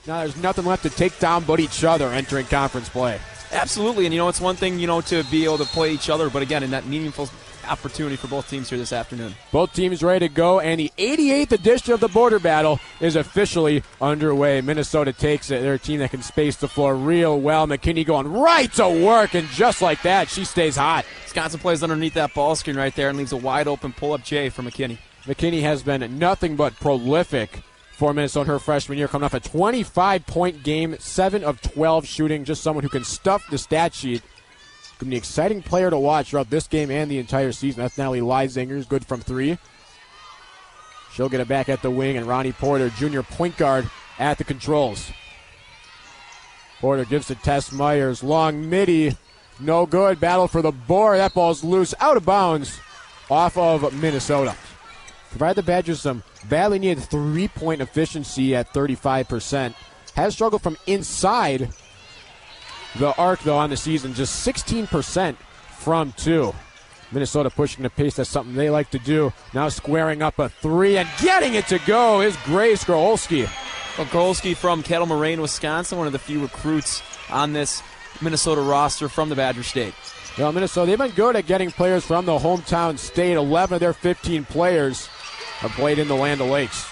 Now there's nothing left to take down but each other entering conference play. Absolutely, and it's one thing, to be able to play each other, but again, in that meaningful opportunity for both teams here this afternoon. Both teams ready to go, and the 88th edition of the Border Battle is officially underway. Minnesota takes it. They're a team that can space the floor real well. McKinney going right to work, and just like that, she stays hot. Wisconsin plays underneath that ball screen right there and leaves a wide open pull-up J for McKinney. McKinney has been nothing but prolific for Minnesota her freshman year, coming off a 25-point game, 7 of 12 shooting, just someone who can stuff the stat sheet. Going to be an exciting player to watch throughout this game and the entire season. That's Natalie Leisinger, good from 3. She'll get it back at the wing, and Ronnie Porter, junior point guard, at the controls. Porter gives to Tess Myers. Long midi, no good. Battle for the board. That ball's loose, out of bounds, off of Minnesota. Provide the Badgers some badly needed three-point efficiency at 35%. Has struggled from inside the arc, though, on the season, just 16% from 2. Minnesota pushing the pace. That's something they like to do. Now squaring up a 3 and getting it to go is Grace Grocholski. Grocholski from Kettle Moraine, Wisconsin, one of the few recruits on this Minnesota roster from the Badger State. Well, Minnesota, they've been good at getting players from the hometown state. 11 of their 15 players have played in the Land O'Lakes.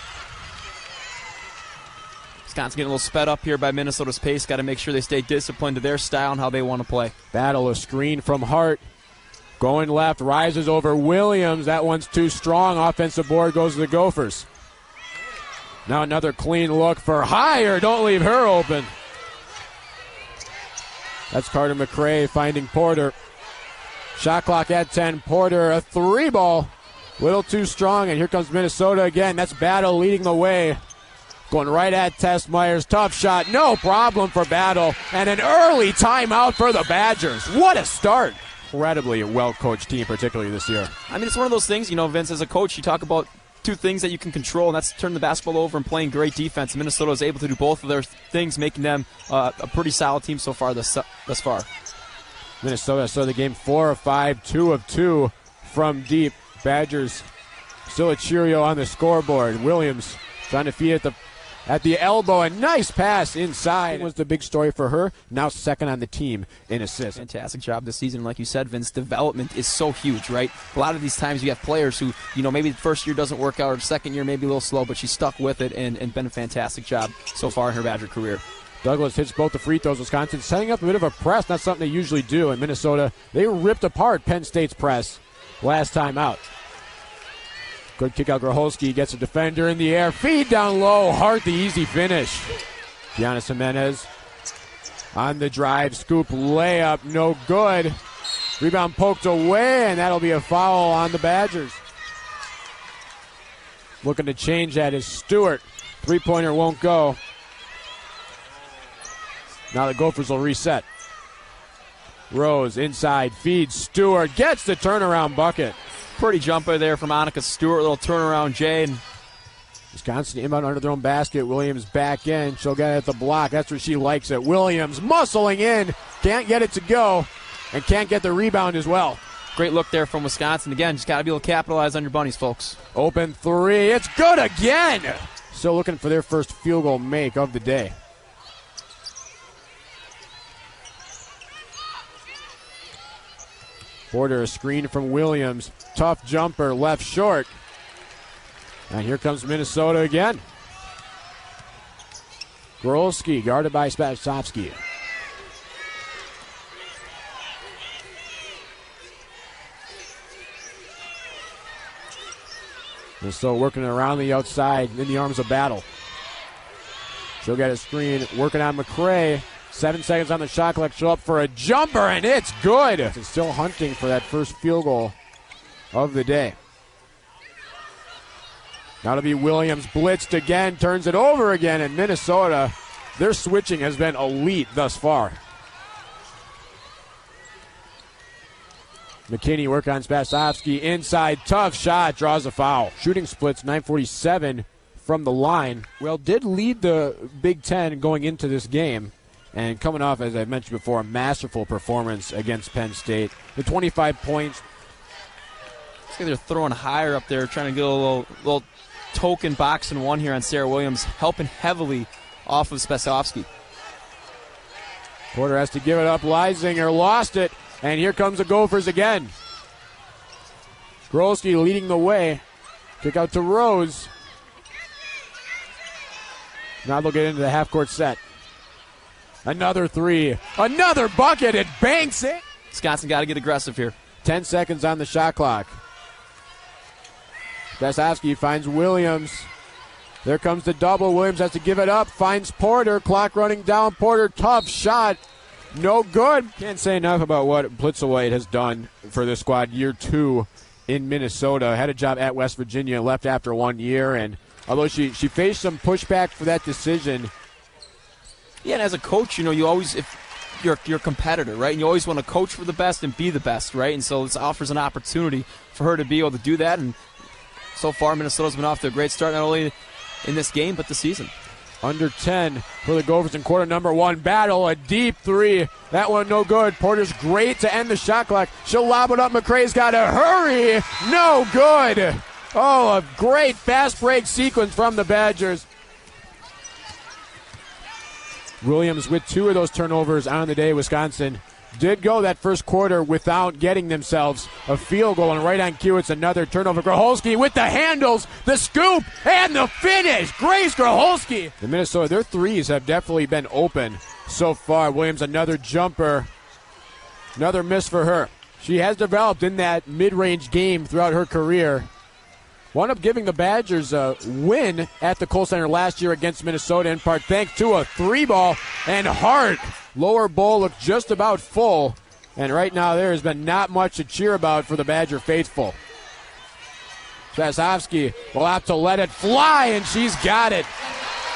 Wisconsin getting a little sped up here by Minnesota's pace. Got to make sure they stay disciplined to their style and how they want to play. Battle, a screen from Hart. Going left, rises over Williams. That one's too strong. Offensive board goes to the Gophers. Now another clean look for Hire. Don't leave her open. That's Carter McRae finding Porter. Shot clock at 10. Porter, a 3-ball. Little too strong, and here comes Minnesota again. That's Battle leading the way. Going right at Tess Myers. Tough shot. No problem for Battle. And an early timeout for the Badgers. What a start. Incredibly well-coached team, particularly this year. It's one of those things, Vince, as a coach, you talk about two things that you can control, and that's turn the basketball over and playing great defense. Minnesota is able to do both of their things, making them a pretty solid team so far thus far. Minnesota started the game 4 of 5, 2 of 2 from deep. Badgers still a Cheerio on the scoreboard. Williams trying to feed at the elbow. A nice pass inside was the big story for her. Now second on the team in assists. Fantastic job this season. Like you said, Vince, development is so huge, right? A lot of these times you have players who, maybe the first year doesn't work out or the second year maybe a little slow, but she's stuck with it and been a fantastic job so far in her Badger career. Douglas hits both the free throws. Wisconsin setting up a bit of a press, not something they usually do. In Minnesota, they ripped apart Penn State's press last time out. Good kick out. Grocholski gets a defender in the air. Feed down low. Hart the easy finish. Giannis Jimenez on the drive. Scoop layup. No good. Rebound poked away, and that'll be a foul on the Badgers. Looking to change that is Stewart. Three-pointer won't go. Now the Gophers will reset. Rose inside, feeds Stewart, gets the turnaround bucket. Pretty jumper there from Annika Stewart, little turnaround Jay. Wisconsin inbound under their own basket. Williams back in. She'll get it at the block. That's where she likes it. Williams muscling in. Can't get it to go. And can't get the rebound as well. Great look there from Wisconsin. Again, just got to be able to capitalize on your bunnies, folks. Open three. It's good again. Still looking for their first field goal make of the day. Porter, a screen from Williams. Tough jumper, left short. And here comes Minnesota again. Grocholski, guarded by Spassovsky. Minnesota working around the outside in the arms of Battle. She'll get a screen, working on McRae. 7 seconds on the shot clock. She'll up for a jumper, and it's good. It's still hunting for that first field goal of the day. Now to be Williams, blitzed again, turns it over again, and Minnesota, their switching has been elite thus far. McKinney work on Spassovsky, inside, tough shot, draws a foul. Shooting splits, 9:47 from the line. Well, did lead the Big Ten going into this game. And coming off, as I mentioned before, a masterful performance against Penn State. The 25 points. Looks like they're throwing higher up there, trying to get a little token box and one here on Sarah Williams, helping heavily off of Spasovsky. Porter has to give it up. Leisinger lost it. And here comes the Gophers again. Grocholski leading the way. Kick out to Rose. Now they'll get into the half-court set. Another three. Another bucket. It banks it. Wisconsin got to get aggressive here. 10 seconds on the shot clock. Spasovsky finds Williams. There comes the double. Williams has to give it up. Finds Porter. Clock running down. Porter, tough shot. No good. Can't say enough about what Blitzaway has done for this squad. Year 2 in Minnesota. Had a job at West Virginia. Left after 1 year. And although she faced some pushback for that decision. Yeah, and as a coach, you always, if you're a competitor, right? And you always want to coach for the best and be the best, right? And so this offers an opportunity for her to be able to do that. And so far, Minnesota's been off to a great start, not only in this game, but the season. Under 10 for the Gophers in quarter number 1. Battle, a deep three. That one no good. Porter's great to end the shot clock. She'll lob it up. McCrae's got to hurry. No good. Oh, a great fast break sequence from the Badgers. Williams with 2 of those turnovers on the day. Wisconsin did go that first quarter without getting themselves a field goal, and right on cue, it's another turnover. Grocholski with the handles, the scoop, and the finish. Grace Grocholski. The Minnesota, their threes have definitely been open so far. Williams, another jumper. Another miss for her. She has developed in that mid-range game throughout her career. Wound up giving the Badgers a win at the Kohl Center last year against Minnesota, in part thanks to a 3-ball. And Hart, lower bowl looked just about full. And right now there has been not much to cheer about for the Badger faithful. Spasovsky will have to let it fly, and she's got it.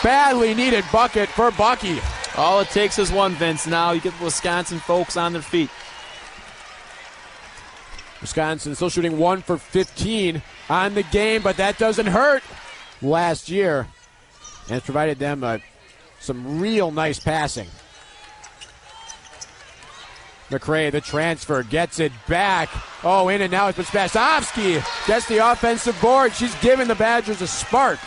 Badly needed bucket for Bucky. All it takes is one, Vince. Now you get the Wisconsin folks on their feet. Wisconsin still shooting 1 for 15 on the game, but that doesn't hurt last year. And it's provided them some real nice passing. McCrae, the transfer, gets it back. Oh, in and out, but Spasovsky gets the offensive board. She's giving the Badgers a spark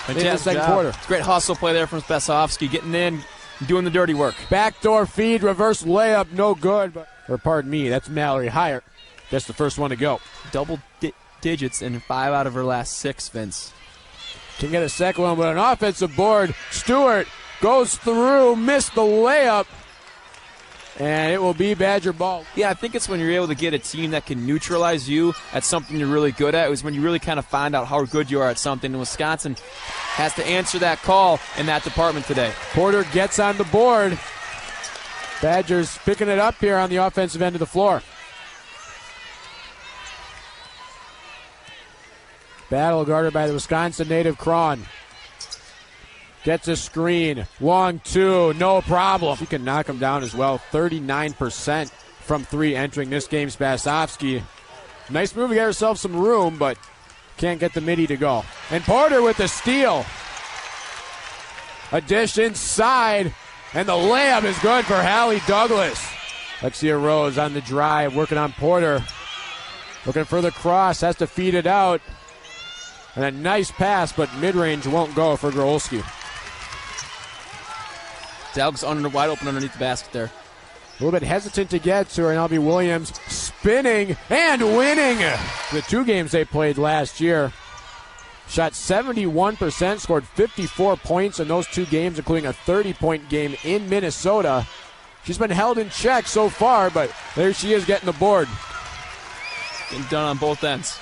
in the second quarter. It's a great hustle play there from Spasovsky, getting in, doing the dirty work. Backdoor feed, reverse layup, no good. Or pardon me, that's Mallory Hyatt. That's the first one to go. Double digits in 5 out of her last 6, Vince. Can get a second one, but an offensive board. Stewart goes through, missed the layup, and it will be Badger ball. Yeah, I think it's when you're able to get a team that can neutralize you at something you're really good at. It was when you really kind of find out how good you are at something, and Wisconsin has to answer that call in that department today. Porter gets on the board. Badgers picking it up here on the offensive end of the floor. Battle guarded by the Wisconsin native Cron. Gets a screen. Long 2, no problem. She can knock him down as well. 39% from 3 entering this game. Spasovsky. Nice move to get herself some room, but can't get the midi to go. And Porter with the steal. A dish inside, and the layup is good for Hallie Douglas. Lexia Rose on the drive, working on Porter. Looking for the cross, has to feed it out. And a nice pass, but mid-range won't go for Grocholski. Doug's wide open underneath the basket there. A little bit hesitant to get to her, and that'll be Williams spinning and winning. The 2 games they played last year. Shot 71%, scored 54 points in those 2 games, including a 30-point game in Minnesota. She's been held in check so far, but there she is getting the board. Getting done on both ends.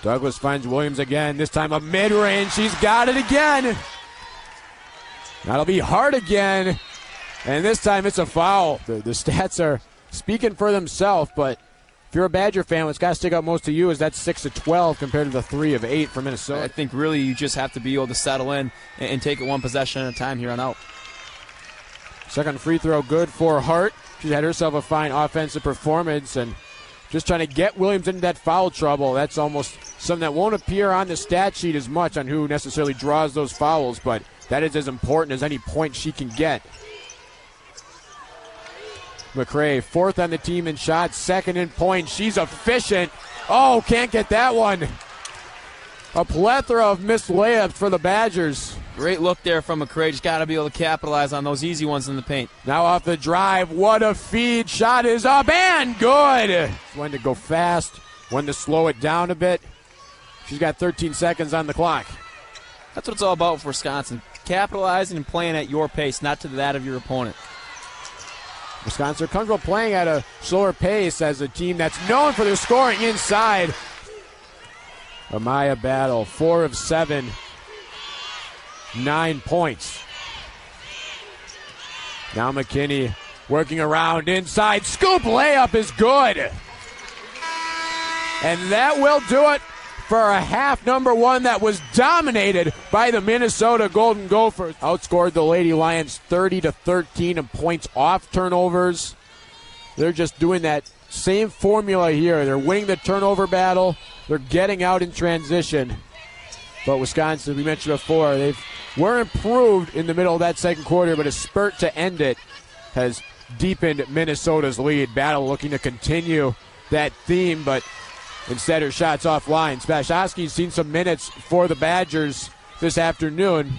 Douglas finds Williams again, this time a mid-range. She's got it again. That'll be Hart again. And this time it's a foul. The stats are speaking for themselves, but if you're a Badger fan, what's got to stick out most to you is that 6 of 12 compared to the 3 of 8 for Minnesota. I think really you just have to be able to settle in and take it one possession at a time here on out. Second free throw good for Hart. She had herself a fine offensive performance, and just trying to get Williams into that foul trouble. That's almost something that won't appear on the stat sheet as much on who necessarily draws those fouls, but that is as important as any point she can get. McCrae, 4th on the team in shots, 2nd in points. She's efficient. Oh, can't get that one. a plethora of missed layups for the Badgers. Great look there from McCray. Just got to be able to capitalize on those easy ones in the paint. Now off the drive, what a feed. Shot is up and good. When to go fast, when to slow it down a bit. She's got 13 seconds on the clock. That's what it's all about for Wisconsin. Capitalizing and playing at your pace, not to that of your opponent. Wisconsin are comfortable playing at a slower pace as a team that's known for their scoring inside. Amaya Battle, 4 of 7, 9 points. Now McKinney working around inside. Scoop layup is good. And that will do it for a half number one that was dominated by the Minnesota Golden Gophers. Outscored the Lady Lions 30-13 in points off turnovers. They're just doing that same formula here. They're winning the turnover battle. They're getting out in transition. But Wisconsin, we mentioned before, they were improved in the middle of that second quarter, but a spurt to end it has deepened Minnesota's lead. Battle looking to continue that theme, but instead, her shot's offline. Grocholski's seen some minutes for the Badgers this afternoon.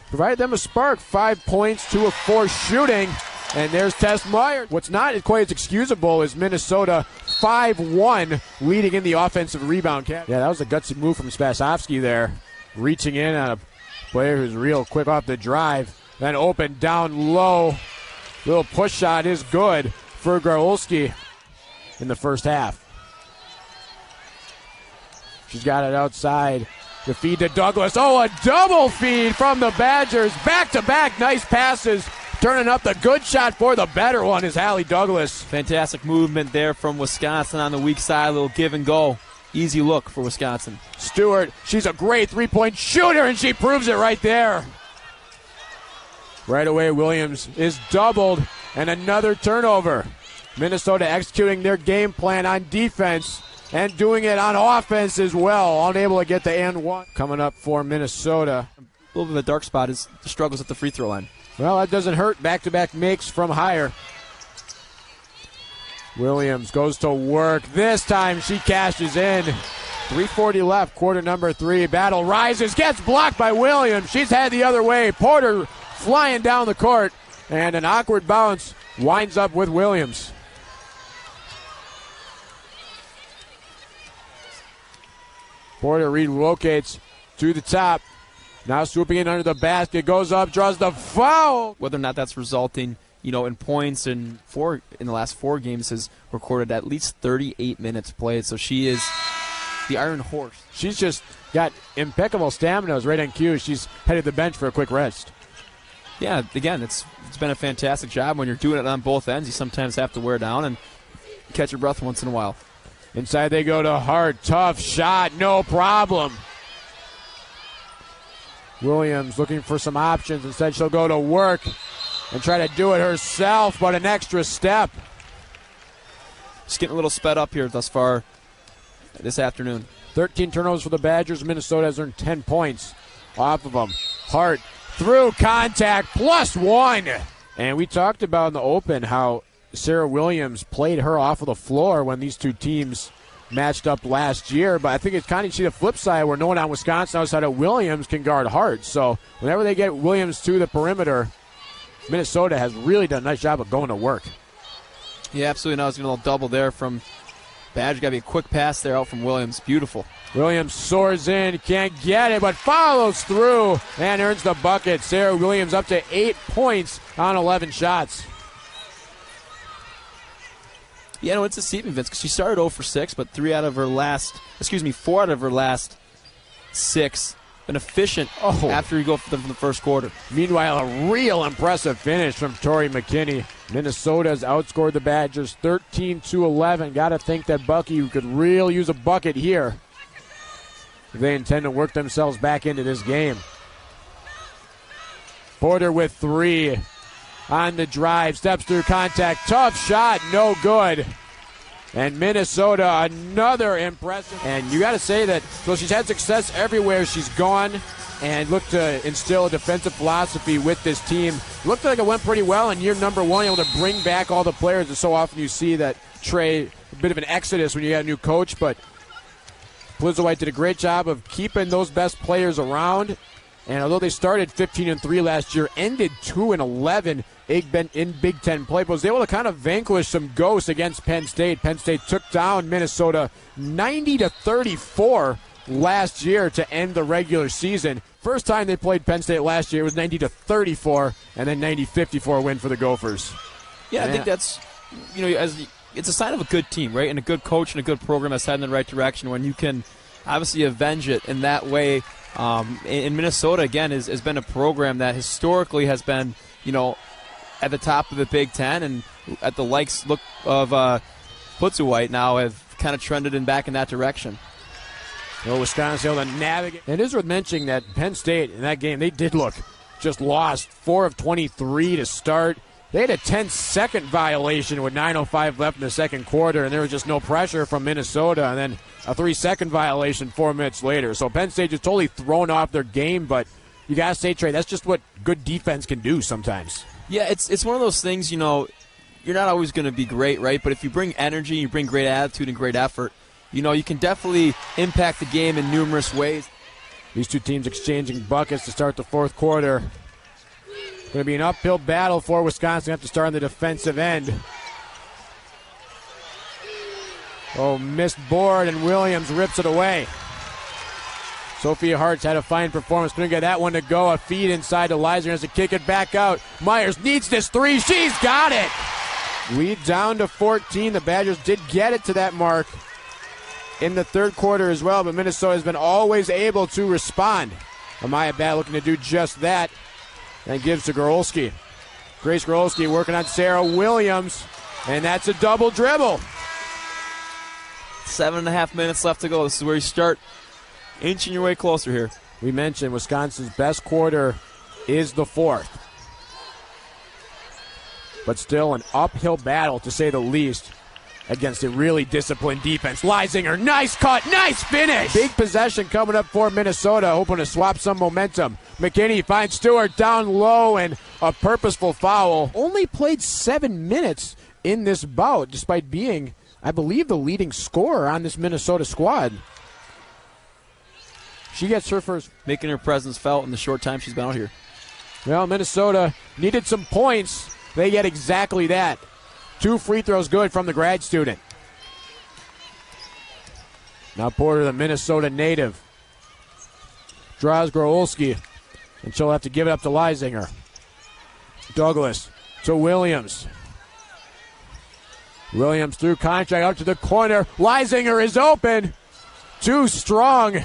Provided them a spark. 5 points, 2 of 4 shooting. And there's Tess Meyer. What's not quite as excusable is Minnesota 5-1 leading in the offensive rebound. Yeah, that was a gutsy move from Grocholski there. Reaching in on a player who's real quick off the drive. Then open down low. Little push shot is good for Grocholski in the first half. She's got it outside. The feed to Douglas. Oh, a double feed from the Badgers. Back-to-back nice passes. Turning up the good shot for the better one is Hallie Douglas. Fantastic movement there from Wisconsin on the weak side. A little give and go. Easy look for Wisconsin. Stewart, she's a great three-point shooter, and she proves it right there. Right away, Williams is doubled, and another turnover. Minnesota executing their game plan on defense and doing it on offense as well. Unable to get the and one. Coming up for Minnesota. A little bit of a dark spot is the struggles at the free throw line. Well, that doesn't hurt. Back-to-back makes from higher. Williams goes to work. This time she cashes in. 3:40 left, quarter number 3. Battle rises, gets blocked by Williams. She's headed the other way. Porter flying down the court. And an awkward bounce winds up with Williams. Porter relocates to the top. Now swooping in under the basket, goes up, draws the foul. Whether or not that's resulting, in points in the last 4 games has recorded at least 38 minutes played. So she is the Iron Horse. She's just got impeccable stamina. Right on cue. She's headed to the bench for a quick rest. Yeah, again, it's been a fantastic job. When you're doing it on both ends, you sometimes have to wear down and catch your breath once in a while. Inside they go to Hart. Tough shot, no problem. Williams looking for some options. Instead, she'll go to work and try to do it herself, but an extra step. Just getting a little sped up here thus far this afternoon. 13 turnovers for the Badgers. Minnesota has earned 10 points off of them. Hart through contact, +1. And we talked about in the open how Sarah Williams played her off of the floor when these two teams matched up last year, but I think it's kind of see the flip side where no one on Wisconsin outside of Williams can guard Hart. So whenever they get Williams to the perimeter, Minnesota has really done a nice job of going to work. Yeah, absolutely. Now it's going to double there from Badger. Got to be a quick pass there out from Williams. Beautiful. Williams soars in, can't get it, but follows through and earns the bucket. Sarah Williams up to 8 points on 11 shots. Yeah, it's deceiving, Vince, because she started 0 for 6, but 4 out of her last 6. Been efficient after you go from the first quarter. Meanwhile, a real impressive finish from Tori McKinney. Minnesota's outscored the Badgers 13-11. Got to think that Bucky could really use a bucket here if they intend to work themselves back into this game. Porter with 3. On the drive, steps through contact, tough shot, no good. And Minnesota, another impressive. And you got to say that, well, she's had success everywhere she's gone and looked to instill a defensive philosophy with this team. Looked like it went pretty well in year number 1, able to bring back all the players. And so often you see that, Trey, a bit of an exodus when you got a new coach, but Plizowite did a great job of keeping those best players around. And although they started 15-3 last year, ended 2-11 in Big Ten play, but was able to kind of vanquish some ghosts against Penn State. Penn State took down Minnesota 90-34 last year to end the regular season. First time they played Penn State last year, it was 90-34, and then 90-54 win for the Gophers. Yeah, I think that's, it's a sign of a good team, right? And a good coach and a good program that's heading in the right direction when you can obviously avenge it in that way. In Minnesota, again, has been a program that historically has been, at the top of the Big Ten, and at the likes of Plizowite now have kind of trended back in that direction. Well, Wisconsin able to navigate. And it is worth mentioning that Penn State in that game, they did look just lost 4 of 23 to start. They had a 10-second violation with 9:05 left in the second quarter, and there was just no pressure from Minnesota. And then a 3-second violation 4 minutes later. So Penn State just totally thrown off their game, but you got to say, Trey, that's just what good defense can do sometimes. Yeah, it's one of those things, you're not always going to be great, right? But if you bring energy, you bring great attitude and great effort, you can definitely impact the game in numerous ways. These two teams exchanging buckets to start the fourth quarter. Going to be an uphill battle for Wisconsin. Have to start on the defensive end. Oh, missed board, and Williams rips it away. Sophie Hart's had a fine performance. Couldn't get that one to go. A feed inside to Leisinger has to kick it back out. Myers needs this three. She's got it. Lead down to 14. The Badgers did get it to that mark in the third quarter as well, but Minnesota has been always able to respond. Amaya Battle looking to do just that. And gives to Grocholski. Grace Grocholski working on Sarah Williams. And that's a double dribble. 7.5 minutes left to go. This is where you start inching your way closer here. We mentioned Wisconsin's best quarter is the fourth. But still an uphill battle, to say the least, against a really disciplined defense. Leisinger, nice cut, nice finish. Big possession coming up for Minnesota, hoping to swap some momentum. McKinney finds Stewart down low, and a purposeful foul. Only played 7 minutes in this bout, despite being, I believe, the leading scorer on this Minnesota squad. She gets her first. Making her presence felt in the short time she's been out here. Well, Minnesota needed some points. They get exactly that. 2 free throws good from the grad student. Now Porter, the Minnesota native, draws Grocholski, and she'll have to give it up to Leisinger. Douglas to Williams. Williams through contract out to the corner. Leisinger is open. Too strong.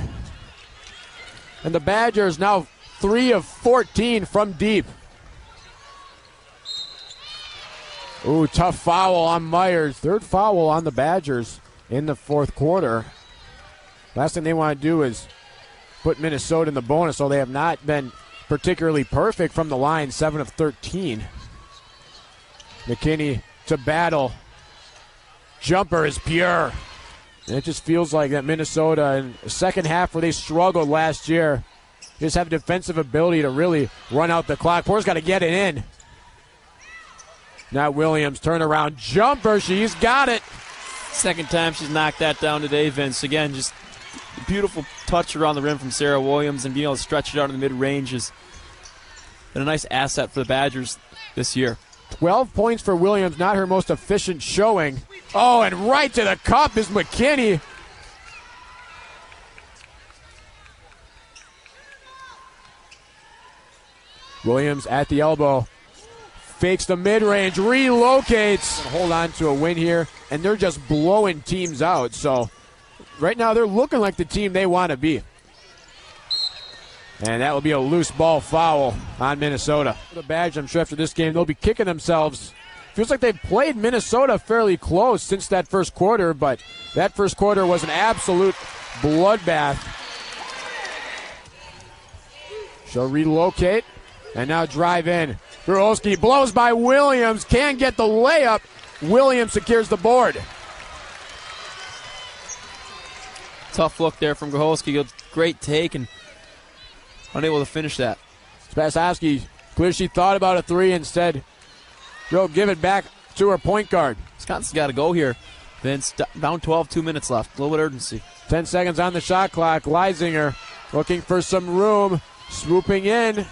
And the Badgers now 3 of 14 from deep. Ooh, tough foul on Myers. Third foul on the Badgers in the fourth quarter. Last thing they want to do is put Minnesota in the bonus, so they have not been particularly perfect from the line, 7 of 13. McKinney to Battle. Jumper is pure. And it just feels like that Minnesota in the second half where they struggled last year, just have defensive ability to really run out the clock. Porter's got to get it in. Now Williams, turnaround jumper. She's got it. Second time she's knocked that down today, Vince. Again, just a beautiful touch around the rim from Sarah Williams, and being able to stretch it out in the mid-range has been a nice asset for the Badgers this year. 12 points for Williams, not her most efficient showing. Oh, and right to the cup is McKinney. Williams at the elbow. Fakes the mid-range, relocates. Hold on to a win here, and they're just blowing teams out. So right now they're looking like the team they want to be. And that will be a loose ball foul on Minnesota. The Badgers, I'm sure after this game, they'll be kicking themselves. Feels like they've played Minnesota fairly close since that first quarter, but that first quarter was an absolute bloodbath. She'll relocate and now drive in. Grocholski blows by Williams, can't get the layup. Williams secures the board. Tough look there from Grocholski. Great take and unable to finish that. Spasowski, clear she thought about a three, instead she'll give it back to her point guard. Wisconsin's got to go here. Vince down 12, 2 minutes left. A little bit of urgency. 10 seconds on the shot clock. Leisinger looking for some room. Swooping in.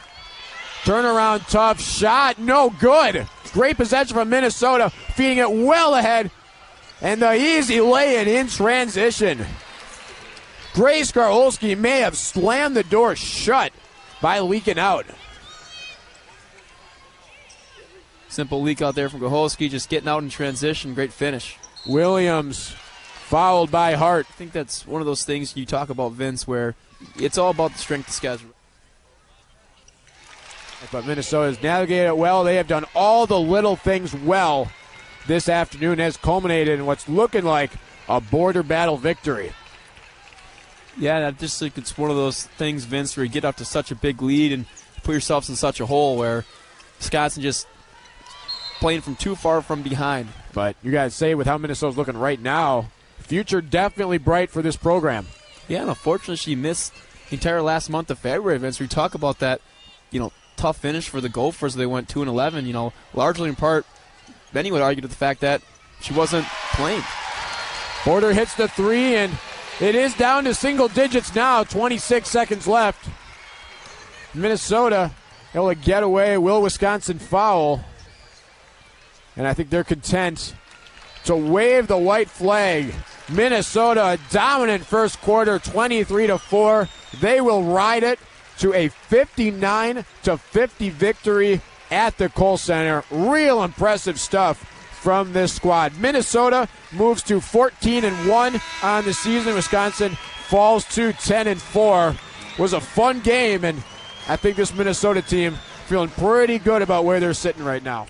Turnaround tough shot. No good. Great possession from Minnesota. Feeding it well ahead. And the easy lay-in in transition. Grace Grocholski may have slammed the door shut by leaking out. Simple leak out there from Grocholski, just getting out in transition. Great finish. Williams fouled by Hart. I think that's one of those things you talk about, Vince, where it's all about the strength of schedule. But Minnesota's navigated it well. They have done all the little things well this afternoon, has culminated in what's looking like a border battle victory. Yeah, I just think it's one of those things, Vince, where you get up to such a big lead and put yourselves in such a hole where Wisconsin just playing from too far from behind. But you guys say with how Minnesota's looking right now, future definitely bright for this program. Yeah, and unfortunately she missed the entire last month of February, Vince. We talk about that, tough finish for the Gophers. They went 2-11, largely in part, many would argue to the fact that she wasn't playing. Porter hits the three, and it is down to single digits now, 26 seconds left. Minnesota able to get away, will Wisconsin foul. And I think they're content to wave the white flag. Minnesota, a dominant first quarter, 23-4. They will ride it to a 59-50 victory at the Kohl Center. Real impressive stuff from this squad. Minnesota moves to 14-1 on the season. Wisconsin falls to 10-4. Was a fun game, and I think this Minnesota team feeling pretty good about where they're sitting right now.